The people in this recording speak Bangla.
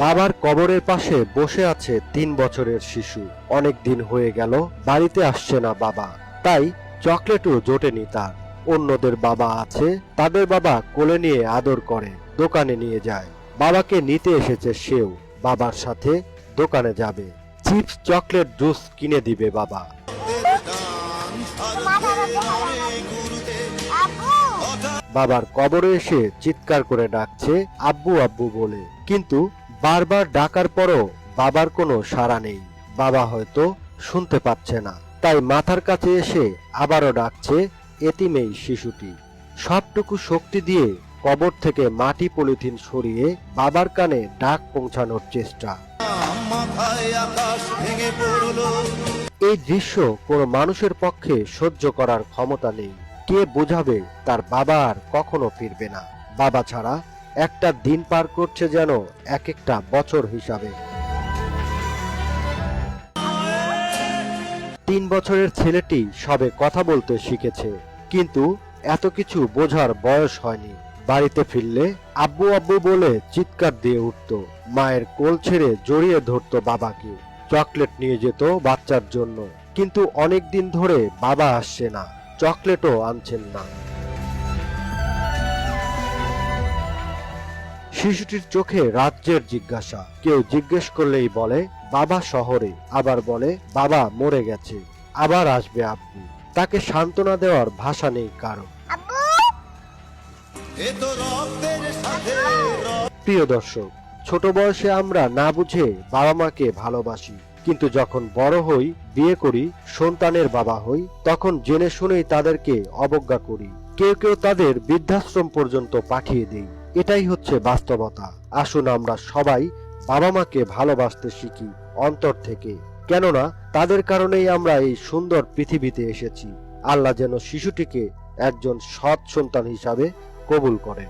বাবার কবরের পাশে বসে আছে 3 বছরের শিশু। অনেক দিন হয়ে গেল বাড়িতে আসছে না বাবা, তাই চকলেটও জোটেনি তার। অন্যদের বাবা আছে, তাদের বাবা কোলে নিয়ে আদর করে, দোকানে নিয়ে যায়। বাবাকে নিতে এসেছে সেও, বাবার সাথে দোকানে যাবে। চিপস চকলেট জুস কিনে দিবে বাবা। বাবার কবরে এসে চিৎকার করে ডাকছে আব্বু আব্বু বলে, কিন্তু বারবার ডাকার পরও বাবার কোনো সাড়া নেই। বাবা হয়তো শুনতে পাচ্ছে না, তাই মাথার কাছে এসে আবারও ডাকছে এতিম এই শিশুটি। সবটুকু শক্তি দিয়ে কবর থেকে মাটি পলিথিন সরিয়ে বাবার কানে ডাক পৌঁছানোর চেষ্টা। এই দৃশ্য কোনো মানুষের পক্ষে সহ্য করার ক্ষমতা নেই। কে বোঝাবে তার বাবা আর কখনো ফিরবে না? বাবা ছাড়া একটা দিন পার করছে যেন এক একটা বছর হিসাবে। 3 বছরের ছেলেটি সবে কথা বলতে শিখেছে, কিন্তু এত কিছু বোঝার বয়স হয়নি। বাড়িতে ফিরলে আব্বু আব্বু বলে চিৎকার দিয়ে উঠত, মায়ের কোল ছেড়ে জড়িয়ে ধরত বাবাকে, চকলেট নিয়ে যেত বাচ্চার জন্য। কিন্তু অনেক দিন ধরে বাবা আসছে না, চকলেটও আনছেন না। শিশুটির চোখে রাজ্যের জিজ্ঞাসা। কেউ জিজ্ঞেস করলেই বলে বাবা শহরে, আবার বলে বাবা মরে গেছে, আবার আসবে আব্বু। তাকে সান্ত্বনা দেওয়ার ভাষা নেই কারো। প্রিয় দর্শক, ছোট বয়সে আমরা না বুঝে বাবা মাকে ভালোবাসি, কিন্তু যখন বড় হই, বিয়ে করি, সন্তানের বাবা হই, তখন জেনে শুনেই তাদেরকে অবজ্ঞা করি। কেউ কেউ তাদের বৃদ্ধাশ্রম পর্যন্ত পাঠিয়ে দেই। এটাই হচ্ছে বাস্তবতা। আসুন আমরা সবাই বাবা মাকে ভালোবাসতে শিখি অন্তর থেকে, কেননা তাদের কারণেই আমরা এই সুন্দর পৃথিবীতে এসেছি। আল্লাহ যেন শিশুটিকে একজন সৎ সন্তান হিসাবে কবুল করেন।